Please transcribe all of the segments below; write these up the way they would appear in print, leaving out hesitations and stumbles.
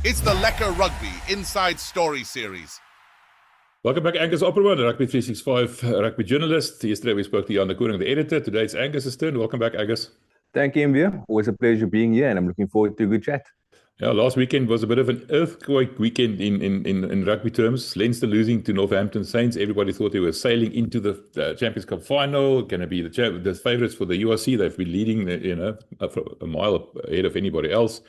It's the Lekker Rugby Inside Story series. Welcome back, Angus Opperman, Rugby365 rugby journalist. Yesterday we spoke to Jan de Koning, the editor. Today it's Angus's turn. Welcome back, Angus. Thank you, MV. Always a pleasure being here, and I'm looking forward to a good chat. Yeah, last weekend was a bit of an earthquake weekend in rugby terms. Leinster losing to Northampton Saints. Everybody thought they were sailing into the Champions Cup final, going to be the favourites for the URC. They've been leading, a mile ahead of anybody else.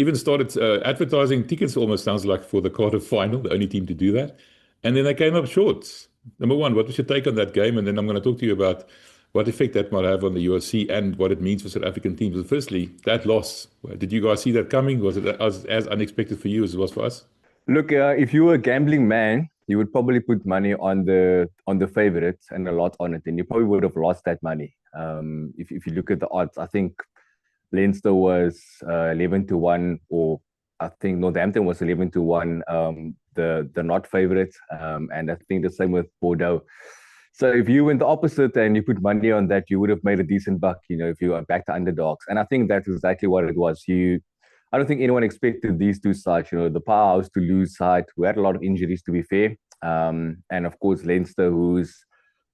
Even started advertising tickets, almost sounds like, for the quarter final, the only team to do that. And then they came up short. Number one, what was your take on that game? And then I'm going to talk to you about what effect that might have on the URC and what it means for South African teams. But firstly, that loss, did you guys see that coming? Was it as unexpected for you as it was for us? Look, if you were a gambling man, you would probably put money on the favourites and a lot on it, and you probably would have lost that money. If you look at the odds, I think Leinster was 11-1, or I think Northampton was 11-1. The not favourites, and I think the same with Bordeaux. So if you went the opposite and you put money on that, you would have made a decent buck, if you back to underdogs. And I think that's exactly what it was. I don't think anyone expected these two sides, the powerhouse to lose side, who had a lot of injuries, to be fair. And of course, Leinster, we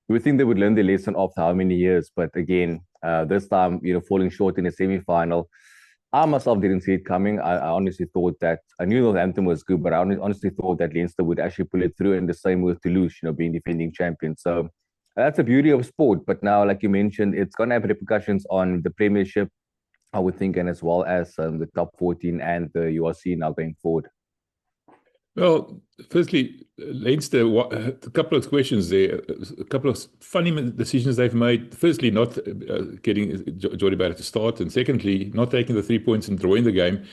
would think they would learn their lesson after how many years. But again, this time, falling short in a semi-final. I myself didn't see it coming. I honestly thought that, I knew Northampton was good, but I honestly thought that Leinster would actually pull it through, and the same with Toulouse, being defending champions. So that's the beauty of sport. But now, like you mentioned, it's going to have repercussions on the Premiership, I would think, and as well as the top 14 and the URC now going forward. Well, firstly, Leinster, a couple of questions there, a couple of funny decisions they've made. Firstly, not getting Jordie Barrett to start, and secondly, not taking the 3 points and drawing the game,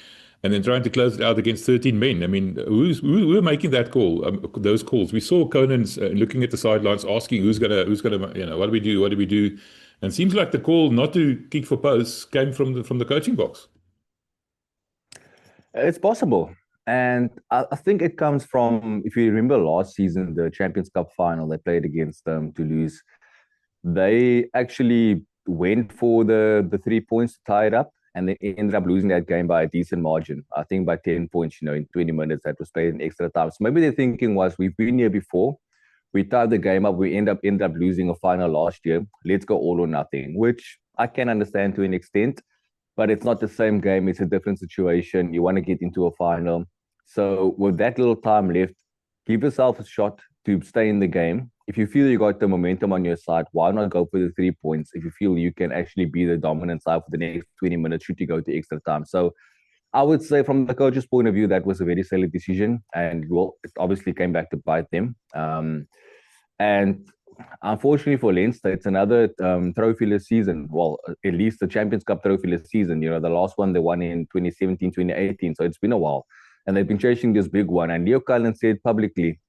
and then trying to close it out against 13 men. I mean, who were making that call? Those calls. We saw Conan's looking at the sidelines, asking who's gonna, what do we do? And it seems like the call not to kick for posts came from the coaching box. It's possible. And I think it comes from, if you remember last season, the Champions Cup final, they played against Toulouse. They actually went for the 3 points to tie it up, and they ended up losing that game by a decent margin. I think by 10 points, in 20 minutes, that was played in extra time. So maybe their thinking was, we've been here before. We tied the game up. We end up losing a final last year. Let's go all or nothing, which I can understand to an extent. But it's not the same game. It's a different situation. You want to get into a final. So with that little time left, give yourself a shot to stay in the game. If you feel you got the momentum on your side, why not go for the 3 points? If you feel you can actually be the dominant side for the next 20 minutes, should you go to extra time? So I would say, from the coach's point of view, that was a very silly decision. And it obviously came back to bite them. And unfortunately for Leinster, it's another trophyless season. Well, at least the Champions Cup trophyless season. The last one they won in 2017, 2018. So it's been a while. And they've been chasing this big one. And Leo Cullen said publicly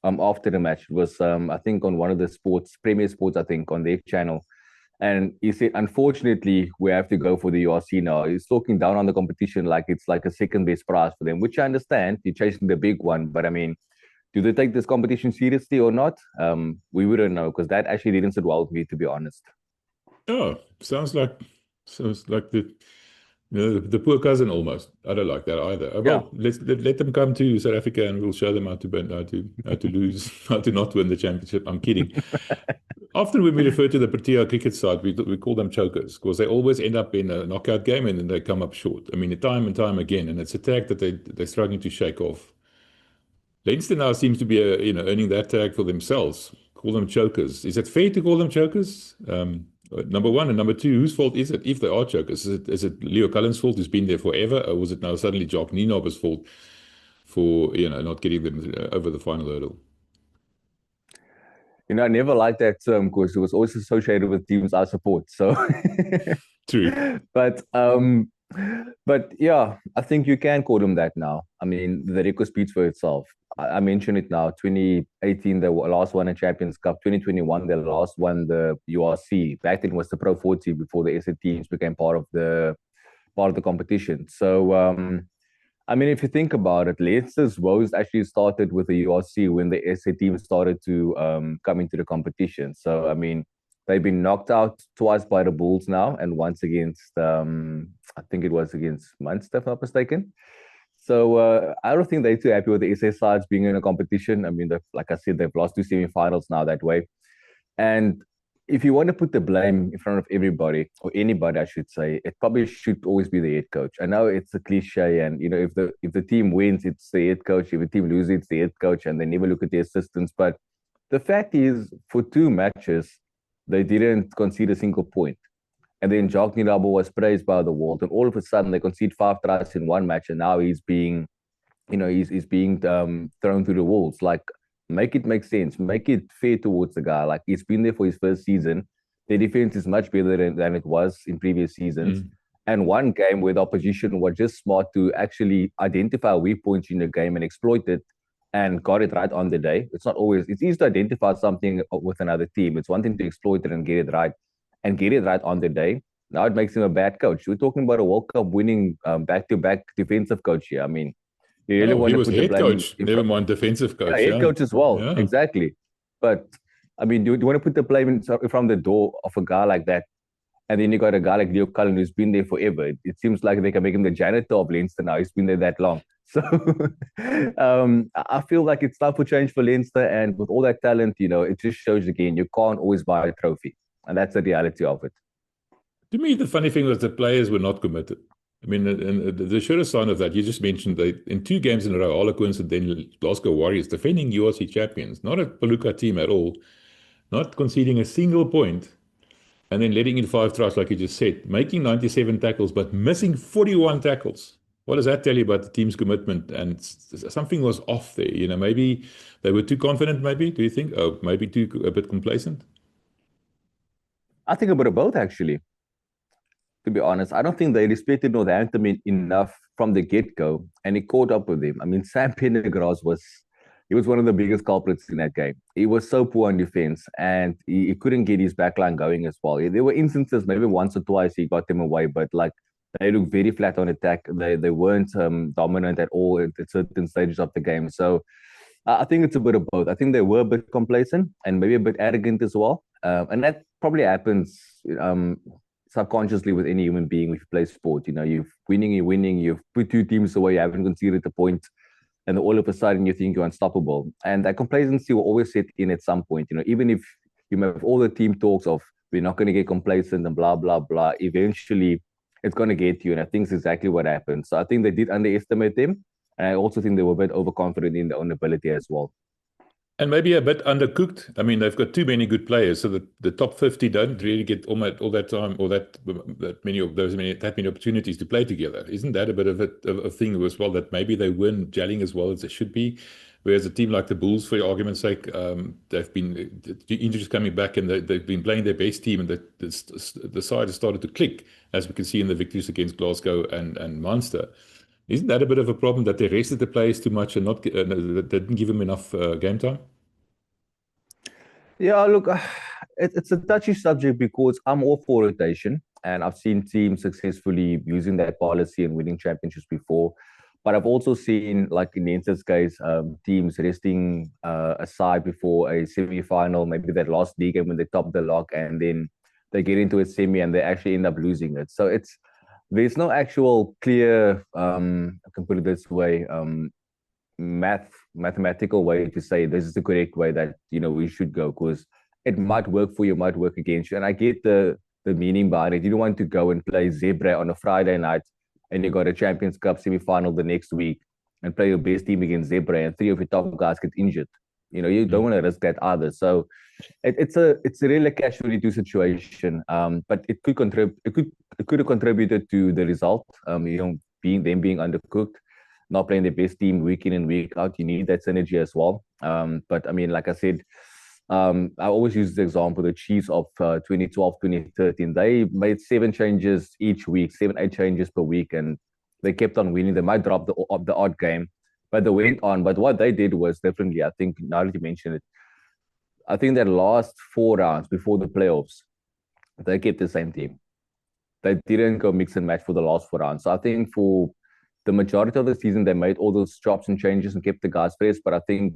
after the match, it was, I think, on one of the Premier Sports, I think, on their channel. And he said, unfortunately, we have to go for the URC now. He's talking down on the competition like it's like a second best prize for them, which I understand. You're chasing the big one. But I mean, do they take this competition seriously or not? We wouldn't know, because that actually didn't sit well with me, to be honest. Oh, sounds like the poor cousin almost. I don't like that either. Well, let them come to South Africa, and we'll show them how to lose, how to not win the championship. I'm kidding. Often when we refer to the Protea cricket side, we call them chokers, because they always end up in a knockout game and then they come up short. I mean, time and time again, and it's a tag that they're struggling to shake off. Leinster now seems to be earning that tag for themselves. Call them chokers. Is it fair to call them chokers? Number one, and number two, whose fault is it if they are chokers? Is it Leo Cullen's fault, who's been there forever, or was it now suddenly Jock Nienhoffer's fault for not getting them over the final hurdle? I never liked that term, because it was always associated with teams I support. So True. But yeah, I think you can call them that now. I mean, the record speaks for itself. I mentioned it now. 2018, they last won a Champions Cup. 2021, they last won the URC. Back then it was the Pro 40 before the SA teams became part of the competition. So I mean, if you think about it, Leinster's woes actually started with the URC when the SA team started to come into the competition. So I mean, they've been knocked out twice by the Bulls now, and once against I think it was against Munster, if I'm not mistaken. So I don't think they're too happy with the SA sides being in a competition. I mean, like I said, they've lost 2 semi-finals now that way. And if you want to put the blame in front of everybody, or anybody, I should say, it probably should always be the head coach. I know it's a cliche, and if the team wins, it's the head coach. If the team loses, it's the head coach, and they never look at the assistants. But the fact is, for 2 matches, they didn't concede a single point. And then juggernaut was praised by the world, and all of a sudden they concede 5 tries in 1 match, and now he's being, he's being thrown to the wolves. Like, make it make sense, make it fair towards the guy. Like, he's been there for his first season. The defense is much better than it was in previous seasons. And one game where the opposition was just smart to actually identify weak points in the game and exploit it, and got it right on the day. It's not always, it's easy to identify something with another team. It's one thing to exploit it and get it right on the day. Now it makes him a bad coach. We're talking about a World Cup winning back-to-back defensive coach here. I mean, you really want he to was put the head blame coach, never mind defensive coach. head coach as well. Yeah. Exactly. But I mean, do you want to put the blame in from the door of a guy like that? And then you got a guy like Leo Cullen who's been there forever. It seems like they can make him the janitor of Leinster now. He's been there that long. So I feel like it's time for change for Leinster. And with all that talent, it just shows again, you can't always buy a trophy. And that's the reality of it. To me, the funny thing was the players were not committed. I mean, and the surest sign of that, you just mentioned that in 2 games in a row, Harlequins and then Glasgow Warriors, defending URC champions, not a Palooka team at all, not conceding a single point, and then letting in 5 tries, like you just said, making 97 tackles, but missing 41 tackles. What does that tell you about the team's commitment? And something was off there. Maybe they were too confident, maybe, do you think? Oh, maybe a bit complacent? I think a bit of both, actually. To be honest, I don't think they respected Northampton enough from the get-go, and it caught up with them. I mean, Sam Pendergrass was one of the biggest culprits in that game. He was so poor on defense, and he couldn't get his backline going as well. There were instances, maybe once or twice, he got them away, but like they looked very flat on attack. They weren't dominant at all at certain stages of the game. So I think it's a bit of both. I think they were a bit complacent and maybe a bit arrogant as well, and that probably happens subconsciously with any human being if you play sport. You're winning, you've put 2 teams away, you haven't conceded a point, and all of a sudden you think you're unstoppable. And that complacency will always set in at some point. Even if you have all the team talks of we're not going to get complacent and blah, blah, blah, eventually it's going to get you. And I think it's exactly what happened. So I think they did underestimate them. And I also think they were a bit overconfident in their own ability as well. And maybe a bit undercooked. I mean, they've got too many good players, so the top 50 don't really get all that time or that many opportunities to play together. Isn't that a bit of a thing as well, that maybe they weren't gelling as well as they should be? Whereas a team like the Bulls, for argument's sake, they've been injuries coming back, and they've been playing their best team, and the side has started to click, as we can see in the victories against Glasgow and Munster. Isn't that a bit of a problem, that they rested the players too much and not didn't give them enough game time? Yeah, look, it's a touchy subject because I'm all for rotation, and I've seen teams successfully using that policy and winning championships before. But I've also seen, like in Leinster's case, teams resting aside before a semi-final, maybe that last league game when they top the log, and then they get into a semi and they actually end up losing it. So there's no actual clear, I can put it this way, mathematical way to say this is the correct way that we should go, because it might work for you, might work against you. And I get the meaning behind it. You don't want to go and play Zebra on a Friday night and you got a Champions Cup semi-final the next week and play your best team against Zebra and 3 of your top guys get injured. You don't want to risk that either. So it's a really catch-22 situation. But it could have contributed to the result. Being undercooked, not playing the best team week in and week out. You need that synergy as well. But I mean, like I said, I always use the example, the Chiefs of 2012, 2013. They made 7 changes each week, 7-8 changes per week, and they kept on winning. They might drop the odd game, but they went on. But what they did was differently. I think, now that you mentioned it, I think that last 4 rounds before the playoffs, they kept the same team. They didn't go mix and match for the last 4 rounds. So I think for the majority of the season, they made all those chops and changes and kept the guys fresh. But I think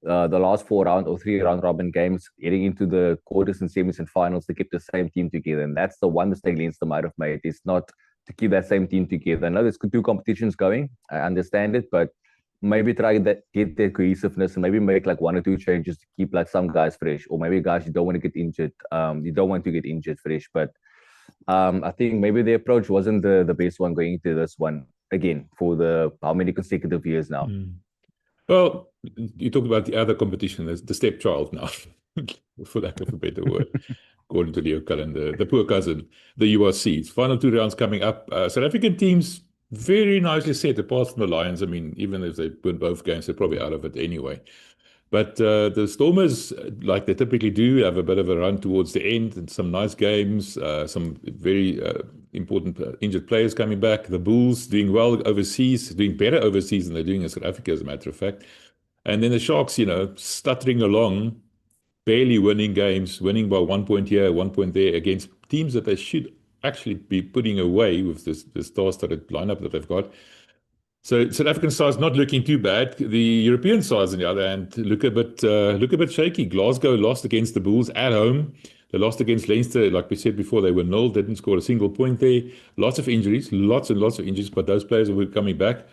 the last 4 round or 3 round robin games, getting into the quarters and semis and finals, they kept the same team together. And that's the one mistake Leinster might have made, is not to keep that same team together. I know there's two competitions going. I understand it, but maybe try that get their cohesiveness and maybe make like 1 or 2 changes to keep like some guys fresh, or maybe guys you don't want to get injured. You don't want to get injured fresh, but I think maybe the approach wasn't the best one going into this one again for the how many consecutive years now. Well, you talked about the other competition, the stepchild now, for lack of a better word, according to Leo Cullen, the poor cousin, the URC. Final 2 rounds coming up. South African teams very nicely set, apart from the Lions. I mean, even if they win both games, they're probably out of it anyway. But the Stormers, like they typically do, have a bit of a run towards the end and some nice games, some very important injured players coming back. The Bulls doing well overseas, doing better overseas than they're doing in South Africa, as a matter of fact. And then the Sharks, stuttering along, barely winning games, winning by 1 point here, 1 point there against teams that they should actually be putting away with this star-studded lineup that they've got. So South African sides not looking too bad. The European sides, on the other hand, look a bit shaky. Glasgow lost against the Bulls at home. They lost against Leinster, like we said before. They were 0, didn't score a single point there. Lots of injuries, lots and lots of injuries, but those players were coming back.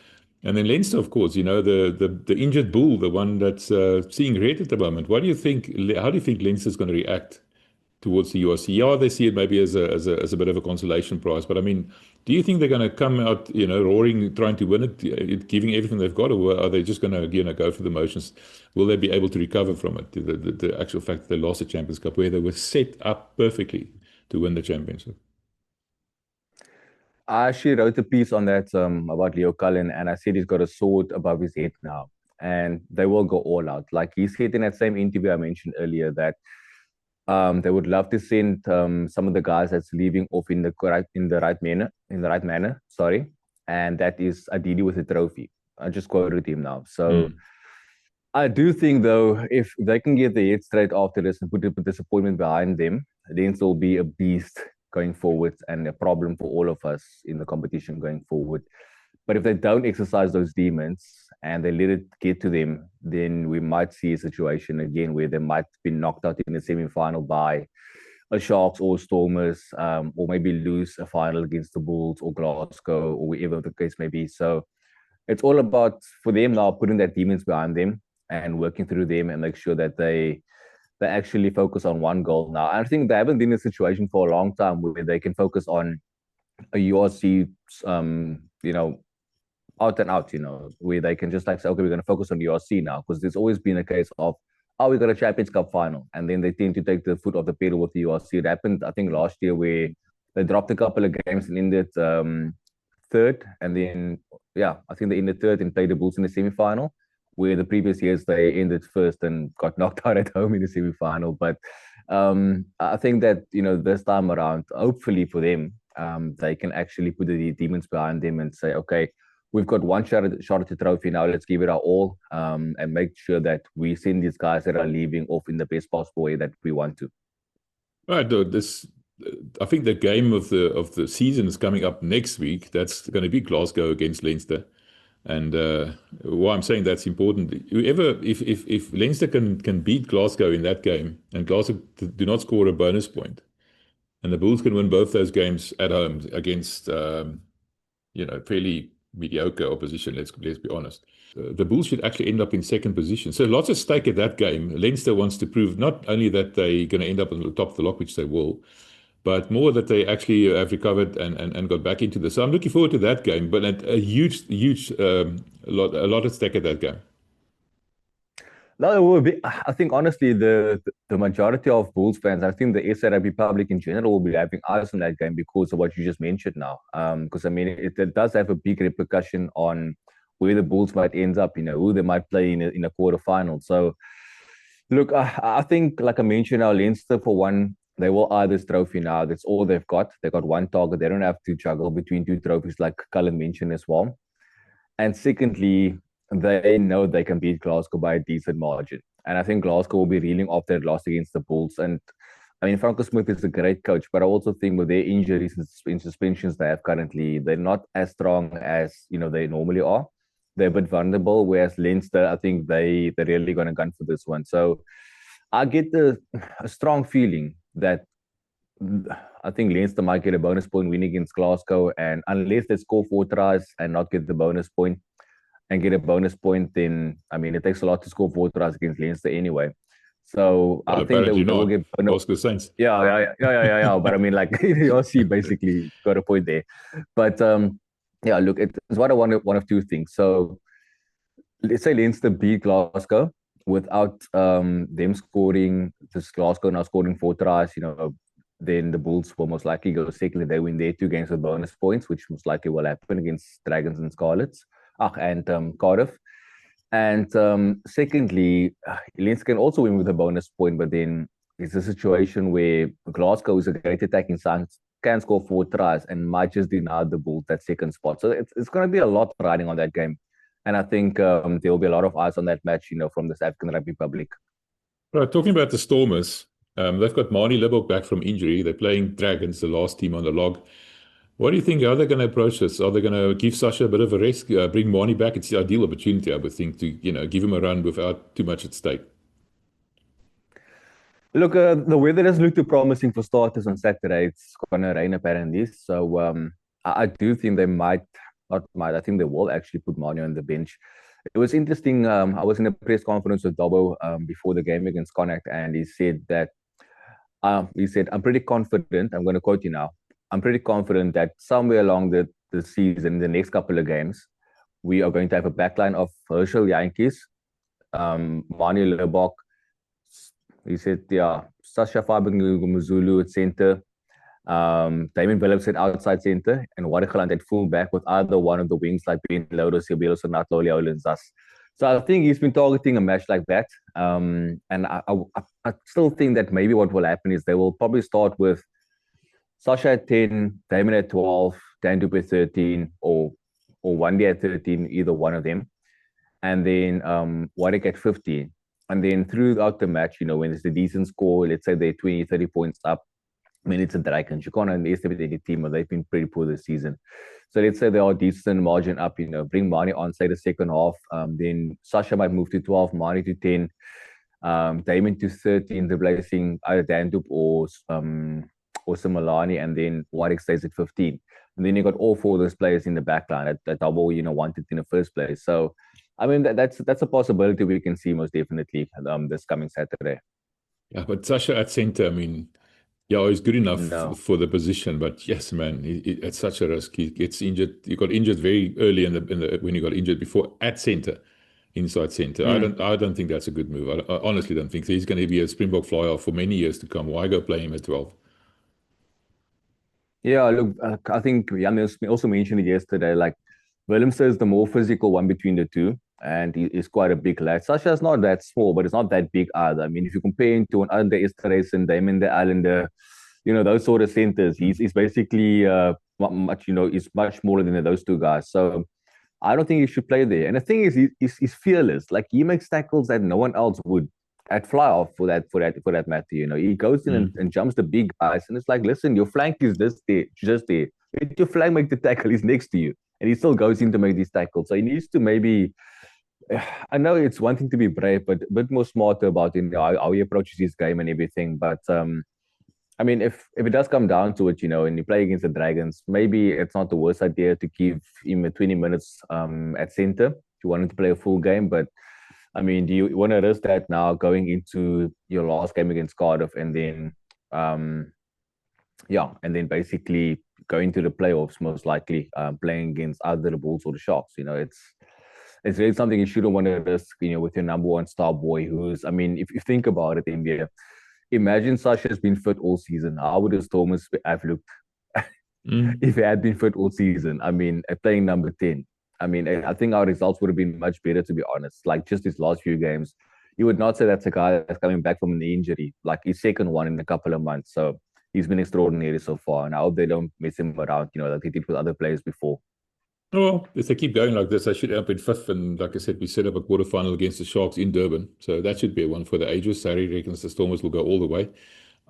And then Leinster, of course, the injured Bull, the one that's seeing red at the moment. How do you think Leinster's going to react towards the URC? Yeah, they see it maybe as a bit of a consolation prize, but I mean, do you think they're going to come out, roaring, trying to win it, giving everything they've got, or are they just going to, go through the motions? Will they be able to recover from it? The actual fact that they lost the Champions Cup, where they were set up perfectly to win the championship. I actually wrote a piece on that about Leo Cullen, and I said he's got a sword above his head now, and they will go all out. Like he said in that same interview I mentioned earlier that they would love to send some of the guys that's leaving off in the right manner. Sorry, and that is ideally with a trophy. I just quoted him now. So I do think, though, if they can get their head straight after this and put the disappointment behind them, then it'll be a beast going forward and a problem for all of us in the competition going forward. But if they don't exercise those demons and they let it get to them, then we might see a situation again where they might be knocked out in the semi-final by a Sharks or Stormers, or maybe lose a final against the Bulls or Glasgow or wherever the case may be. So it's all about, for them now, putting that demons behind them and working through them and make sure that they actually focus on one goal now. I think they haven't been in a situation for a long time where they can focus on a URC, out and out, where they can just like say, okay, we're going to focus on URC now, because there's always been a case of, oh, we got a Champions Cup final, and then they tend to take the foot off the pedal with the URC. It happened, I think, last year where they dropped a couple of games and ended third, and then, I think they ended third and played the Bulls in the semi-final, where the previous years they ended first and got knocked out at home in the semi-final. But I think that, this time around, hopefully for them, they can actually put the demons behind them and say, okay, we've got one shot at the trophy now. Let's give it our all, and make sure that we send these guys that are leaving off in the best possible way that we want to. Right. I think the game of the season is coming up next week. That's going to be Glasgow against Leinster. And why I'm saying that's important, if Leinster can beat Glasgow in that game, and Glasgow do not score a bonus point, and the Bulls can win both those games at home against fairly mediocre opposition, let's be honest, the Bulls should actually end up in second position. So lots at stake at that game. Leinster wants to prove not only that they're going to end up on the top of the lock, which they will, but more that they actually have recovered and got back into this. So I'm looking forward to that game, but a huge lot at stake at that game. No, it will be. I think honestly, the majority of Bulls fans, I think the SA Rugby public in general, will be having eyes on that game because of what you just mentioned now. Because I mean, it does have a big repercussion on where the Bulls might end up. Who they might play in a quarterfinal. So, look, I think, like I mentioned, now Leinster, for one, they will eye this trophy now. That's all they've got. They got one target. They don't have to juggle between two trophies, like Cullen mentioned as well. And secondly, they know they can beat Glasgow by a decent margin. And I think Glasgow will be reeling off their loss against the Bulls. And I mean, Franco Smith is a great coach, but I also think with their injuries and suspensions they have currently, they're not as strong as, they normally are. They're a bit vulnerable, whereas Leinster, I think they're really going to gun for this one. So I get a strong feeling that I think Leinster might get a bonus point winning against Glasgow, and unless they score 4 tries and not get the bonus point and get a bonus point, then I mean it takes a lot to score 4 tries against Leinster anyway. So Well, I think they will get bonus. Ask the Saints. Yeah. But I mean, like URC basically got a point there. But yeah, look, it's what I wanted. One of two things. So let's say Leinster beat Glasgow without them scoring. This Glasgow now scoring 4 tries. Then the Bulls will most likely go second. They win their 2 games with bonus points, which most likely will happen against Dragons and Scarlets. And Cardiff. And secondly, Leinster can also win with a bonus point, but then it's a situation where Glasgow is a great attacking side, can score 4 tries, and might just deny the Bulls that second spot. So it's going to be a lot riding on that game. And I think there will be a lot of eyes on that match, from the South African rugby public. Right, talking about the Stormers, they've got Marnie Libbok back from injury. They're playing Dragons, the last team on the log. What do you think? How are they going to approach this? Are they going to give Sasha a bit of a rest, bring Marnie back? It's the ideal opportunity, I would think, to give him a run without too much at stake. Look, the weather doesn't look too promising for starters on Saturday. It's going to rain apparently. So I do think they might, not might, I think they will actually put Marnie on the bench. It was interesting. I was in a press conference with Dobbo before the game against Connacht, and he said, I'm pretty confident. I'm going to quote you now. I'm pretty confident that somewhere along the season, the next couple of games, we are going to have a backline of Herschel Yankees, Marnie Libbok. He said, Sasha Fabing-Muzulu at center, Damien Phillips at outside center, and Warrigaland at fullback with either one of the wings like Ben Lodo, Sibelos, or Natloli Olenzas. So I think he's been targeting a match like that. And I still think that maybe what will happen is they will probably start with Sasha at 10, Damon at 12, Dan Dupe at 13, or one day at 13, either one of them. And then Warwick at 15. And then throughout the match, when it's a decent score, let's say they're 20, 30 points up, I mean, it's a Dragons. You can't underestimate any team, but they've been pretty poor this season. So let's say they are decent margin up, bring Marnie on, say, the second half. Then Sasha might move to 12, Marnie to 10, Damon to 13, replacing either Dan Dupe or Similani, and then Warwick stays at 15. And then you got all 4 of those players in the back line that Double, wanted in the first place. So, I mean, that's a possibility we can see most definitely this coming Saturday. Yeah, but Sasha at center, I mean, he's good enough for the position, but yes, man, it's such a risk. He gets injured. He got injured very early in the when he got injured before at center, inside center. I don't think that's a good move. I honestly don't think so. He's going to be a Springbok flyer for many years to come. Why go play him at 12? Yeah, look, I think Jan also mentioned it yesterday. Like, Willemse is the more physical one between the two, and he's quite a big lad. Sasha's not that small, but it's not that big either. I mean, if you compare him to an Under Esterhuis and Damon the Islander, those sort of centers, he's basically much, he's much smaller than those two guys. So I don't think he should play there. And the thing is, he's fearless. Like, he makes tackles that no one else would at fly off for that matter. He goes in and jumps the big guys, and it's like, listen, your flank is just there. Let your flank make the tackle. He's next to you, and he still goes in to make these tackles. So he needs to maybe, I know it's one thing to be brave, but a bit more smarter about how he approaches his game and everything. But I mean, if it does come down to it, and you play against the Dragons, maybe it's not the worst idea to give him 20 minutes at center if you wanted to play a full game. But I mean, do you want to risk that now going into your last game against Cardiff and then, and then basically going to the playoffs, most likely playing against either the Bulls or the Sharks? It's really something you shouldn't want to risk, with your number one star boy who's, I mean, if you think about it, India, imagine Sasha's been fit all season. How would the Stormers have looked if he had been fit all season? I mean, playing number 10. I mean, I think our results would have been much better, to be honest. Like, just his last few games, you would not say that's a guy that's coming back from an injury, like his second one in a couple of months. So he's been extraordinary so far, and I hope they don't mess him around, like they did with other players before. Well, if they keep going like this, they should end up in 5th. And like I said, we set up a quarterfinal against the Sharks in Durban. So that should be a one for the ages. Harry reckons the Stormers will go all the way.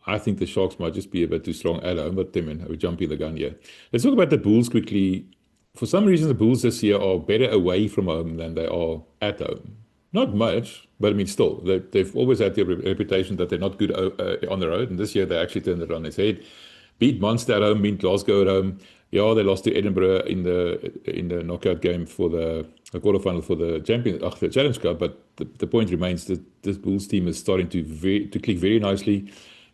I think the Sharks might just be a bit too strong at home, but we're jumping the gun here. Let's talk about the Bulls quickly. For some reason, the Bulls this year are better away from home than they are at home. Not much, but I mean, still, they've always had the reputation that they're not good on the road, and this year they actually turned it on its head. Beat Munster at home, beat Glasgow at home. Yeah, they lost to Edinburgh in the knockout game for the quarterfinal for the the Challenge Cup. But the point remains that this Bulls team is starting to click very nicely,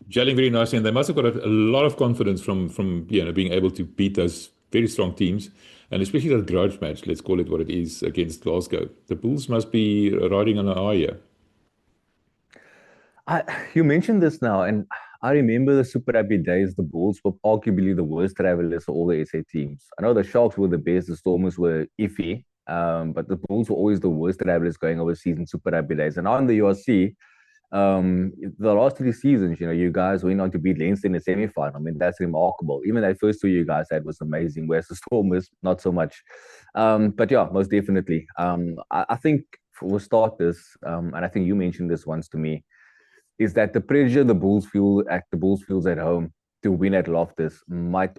gelling very nicely, and they must have got a lot of confidence from being able to beat those very strong teams. And especially that grudge match, let's call it what it is, against Glasgow. The Bulls must be riding on an high here. You mentioned this now, and I remember the Super Rugby days. The Bulls were arguably the worst travellers of all the SA teams. I know the Sharks were the best, the Stormers were iffy, but the Bulls were always the worst travellers going overseas in Super Rugby days. And now in the URC, the last 3 seasons, you guys went on to beat Leinster in the semi-final. I mean, that's remarkable. Even that first 2 you guys had was amazing, whereas the Stormers, not so much. But yeah, most definitely. I think for starters, and I think you mentioned this once to me, is that the pressure the Bulls feels at home to win at Loftus might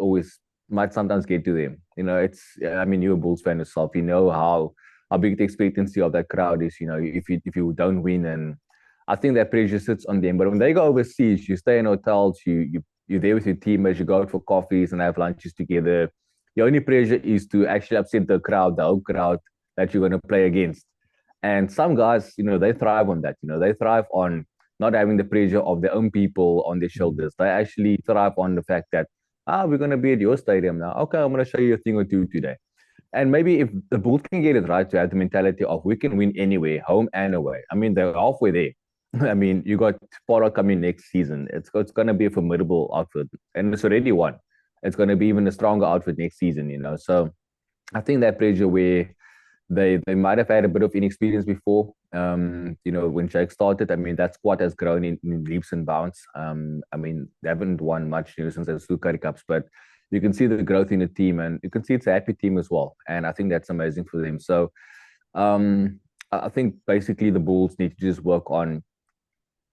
sometimes get to them. I mean, you're a Bulls fan yourself. You know how big the expectancy of that crowd is. If you don't win, and I think that pressure sits on them. But when they go overseas, you stay in hotels, you're there with your teammates, you go out for coffees and have lunches together. Your only pressure is to actually upset the home crowd that you're going to play against. And some guys, they thrive on that. They thrive on not having the pressure of their own people on their shoulders. They actually thrive on the fact that, we're going to be at your stadium now. Okay, I'm going to show you a thing or two today. And maybe if the Bulls can get it right to have the mentality of we can win anywhere, home and away. I mean, they're halfway there. I mean, you got Poro coming next season. It's going to be a formidable outfit, and it's already won. It's going to be even a stronger outfit next season. So I think that pressure where they might have had a bit of inexperience before. When Jake started, I mean, that squad has grown in leaps and bounds. I mean, they haven't won much since the two Curry Cups, but you can see the growth in the team, and you can see it's a happy team as well. And I think that's amazing for them. So I think basically the Bulls need to just work on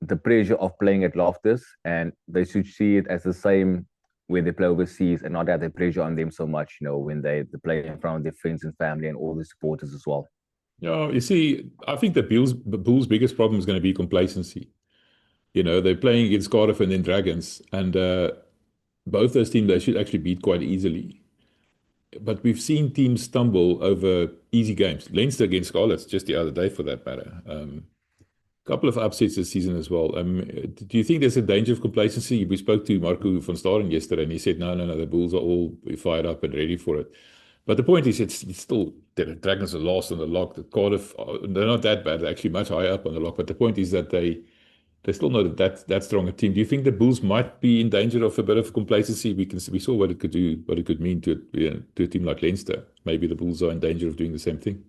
the pressure of playing at Loftus, and they should see it as the same when they play overseas and not have the pressure on them so much, when they play in front of their friends and family and all the supporters as well. Yeah, you see, I think the Bulls' biggest problem is going to be complacency. They're playing against Cardiff and then Dragons, and both those teams they should actually beat quite easily. But we've seen teams stumble over easy games. Leinster against Scarlets just the other day, for that matter. Couple of upsets this season as well. Do you think there's a danger of complacency? We spoke to Marco van Staren yesterday, and he said, no, the Bulls are all fired up and ready for it. But the point is, it's still the Dragons are last on the lock. The Cardiff, they're not that bad. They're actually much higher up on the lock. But the point is that they're still not that strong a team. Do you think the Bulls might be in danger of a bit of complacency? We saw what it could do, what it could mean to a team like Leinster. Maybe the Bulls are in danger of doing the same thing.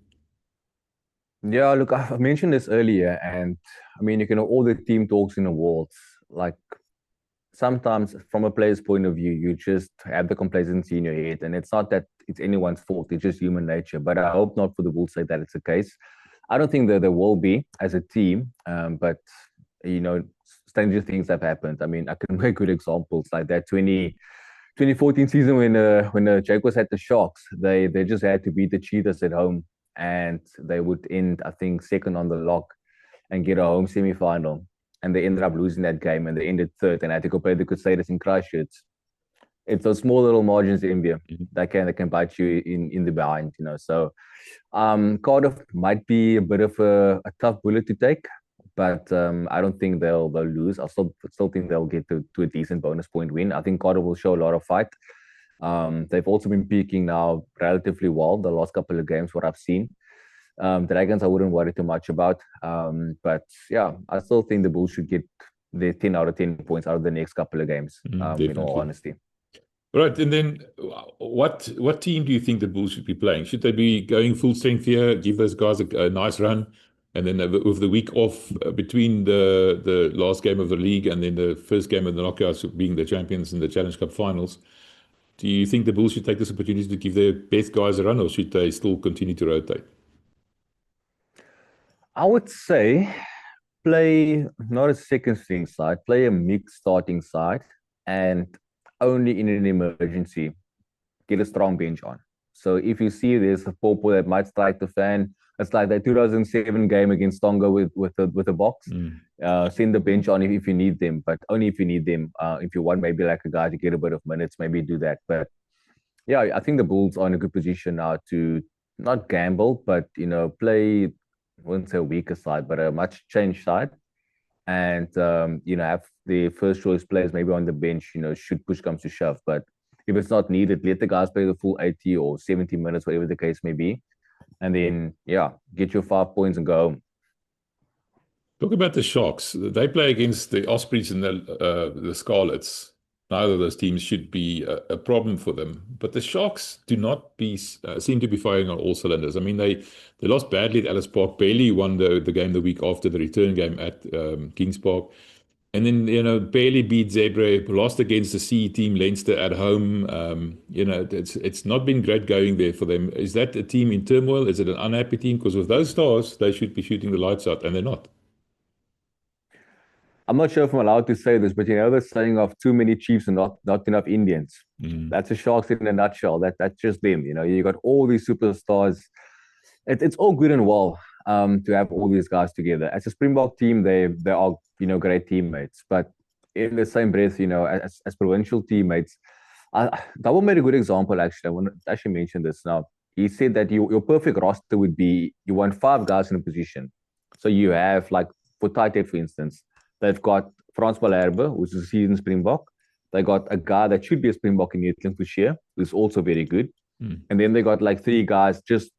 Yeah, look, I mentioned this earlier, and I mean, all the team talks in the walls. Like, sometimes from a player's point of view, you just have the complacency in your head, and it's not that it's anyone's fault. It's just human nature. But I hope not for the Bulls say that it's the case. I don't think that there will be as a team, but stranger things have happened. I mean, I can make good examples like that 2014 season when the Jaguars had the Sharks. They just had to beat the Cheetahs at home, and they would end, I think, second on the lock and get a home semi-final. And they ended up losing that game, and they ended third. And I had to go play the Crusaders in Christchurch. It's those small little margins in India that can bite you in the behind. So Cardiff might be a bit of a tough bullet to take, but I don't think they'll lose. I still think they'll get to a decent bonus point win. I think Cardiff will show a lot of fight. They've also been peaking now relatively well the last couple of games, what I've seen. Dragons, I wouldn't worry too much about. But yeah, I still think the Bulls should get their 10 out of 10 points out of the next couple of games, in all honesty. Right, and then what team do you think the Bulls should be playing? Should they be going full strength here, give those guys a nice run, and then with the week off between the last game of the league and then the first game of the knockouts being the champions in the Challenge Cup finals, do you think the Bulls should take this opportunity to give their best guys a run, or should they still continue to rotate? I would say play not a second string side, play a mixed starting side, and only in an emergency, get a strong bench on. So if you see there's a popo that might strike the fan, It's like the 2007 game against Tonga with the box. Send the bench on if you need them, but only if you need them. If you want maybe like a guy to get a bit of minutes, maybe do that. But yeah, I think the Bulls are in a good position now to not gamble, but play, I wouldn't say a weaker side, but a much changed side, and have the first choice players maybe on the bench. Should push comes to shove, but if it's not needed, let the guys play the full 80 or 70 minutes, whatever the case may be, and then get your 5 points and go home. Talk about the Sharks. They play against the Ospreys and the Scarlets. Neither of those teams should be a problem for them. But the Sharks do not seem to be firing on all cylinders. I mean, they lost badly at Ellis Park, barely won the game the week after the return game at Kings Park. And then, barely beat Zebra, lost against the C team, Leinster at home. It's not been great going there for them. Is that a team in turmoil? Is it an unhappy team? Because with those stars, they should be shooting the lights out, and they're not. I'm not sure if I'm allowed to say this, but the saying of too many Chiefs and not enough Indians. That's the Sharks in a nutshell. That's just them. You got all these superstars. It's all good and well to have all these guys together. As a Springbok team, they are great teammates. But in the same breath, as provincial teammates, Double made a good example. Actually, I want to actually mention this now. He said that your perfect roster would be you want 5 guys in a position. So you have like for Tight, for instance. They've got Frans Malherbe, which is a seasoned Springbok. They got a guy that should be a Springbok in Newton Fouché, who's also very good. And then they got like 3 guys, just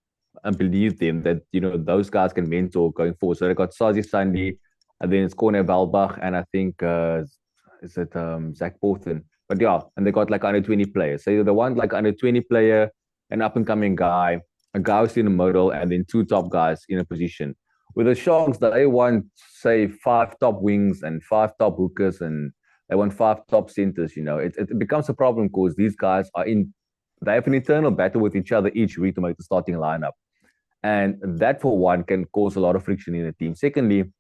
believe them that, those guys can mentor going forward. So they got Sazi Sandy, and then it's Corne Balbach, and I think, is it Zach Porthen? But yeah, and they got like under 20 players. So they want like under 20 player, an up-and-coming guy, a guy who's in the middle, and then 2 top guys in a position. With the Sharks, they want, say, 5 top wings and 5 top hookers, and they want 5 top centers. It becomes a problem because these guys they have an internal battle with each other each week to make the starting lineup. And that, for one, can cause a lot of friction in the team. Secondly,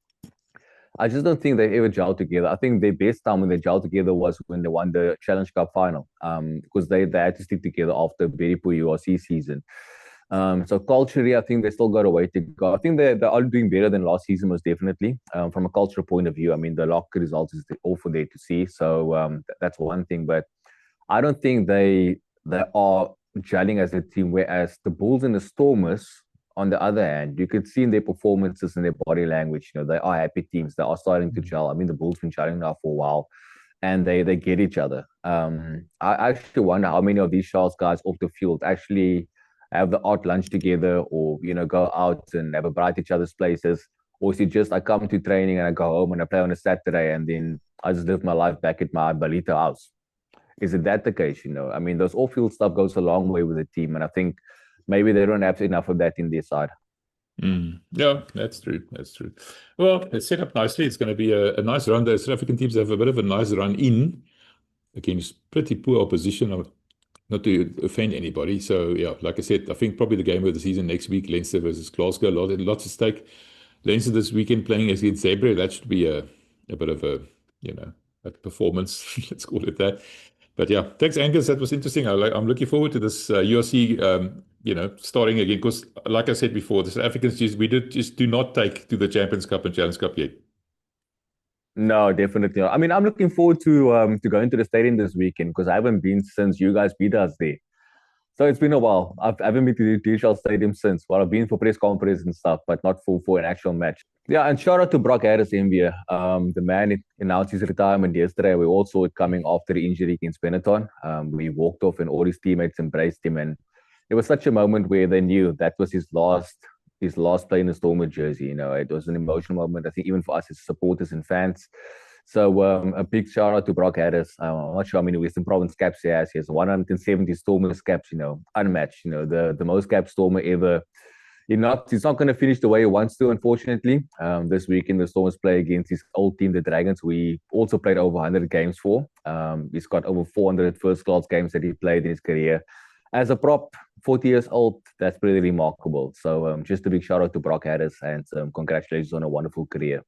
I just don't think they've ever gelled together. I think their best time when they gelled together was when they won the Challenge Cup final, because they had to stick together after a very poor URC season. So culturally, I think they still got a way to go. I think they are doing better than last season, most definitely. From a cultural point of view, I mean, the locker results is all for there to see. So that's one thing. But I don't think they are gelling as a team. Whereas the Bulls and the Stormers, on the other hand, you could see in their performances and their body language, they are happy teams. They are starting to gel. I mean, the Bulls been gelling now for a while, and they get each other. I actually wonder how many of these Sharks guys off the field actually have the odd lunch together, or go out and have a bite at each other's places, or is it just I come to training and I go home and I play on a Saturday and then I just live my life back at my Balita house? Is it that the case? I mean, those off-field stuff goes a long way with the team, and I think maybe they don't have enough of that in their side. Yeah, that's true. Well, it's set up nicely. It's going to be a nice run. The South African teams have a bit of a nice run in against pretty poor opposition. Not to offend anybody. So, yeah, like I said, I think probably the game of the season next week, Leinster versus Glasgow, lots at stake. Leinster this weekend playing against Zebra, that should be a bit of a performance, let's call it that. But yeah, thanks, Angus. That was interesting. I'm looking forward to this URC, starting again, because like I said before, the South Africans just do not take to the Champions Cup and Challenge Cup yet. No, definitely not. I mean, I'm looking forward to going to the stadium this weekend because I haven't been since you guys beat us there. So it's been a while. I haven't been to the DHL Stadium since. Well, I've been for press conference and stuff, but not for an actual match. Yeah, and shout out to Brok Harris, MBA. The man announced his retirement yesterday. We all saw it coming after the injury against Benetton. We walked off and all his teammates embraced him. And it was such a moment where they knew that was his last play in the Stormer jersey. It was an emotional moment, I think, even for us as supporters and fans. So a big shout out to Brok Harris. I'm not sure how many Western Province caps he has. He has 170 Stormers caps, unmatched. The most capped Stormer ever. He's not going to finish the way he wants to, unfortunately. This weekend, the Stormers play against his old team, the Dragons. We also played over 100 games for. He's got over 400 first-class games that he played in his career. As a prop, 40 years old, that's pretty remarkable. So just a big shout out to Brok Harris and congratulations on a wonderful career.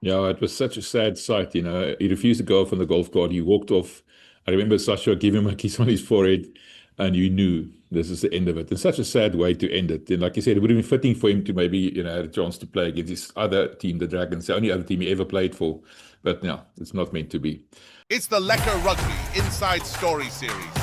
Yeah, it was such a sad sight. He refused to go off on the golf cart. He walked off. I remember Sasha giving him a kiss on his forehead. and you knew this is the end of it. It's such a sad way to end it. And like you said, it would have been fitting for him to maybe, have a chance to play against his other team, the Dragons, the only other team he ever played for. But no, it's not meant to be. It's the Lekker Rugby Inside Story Series.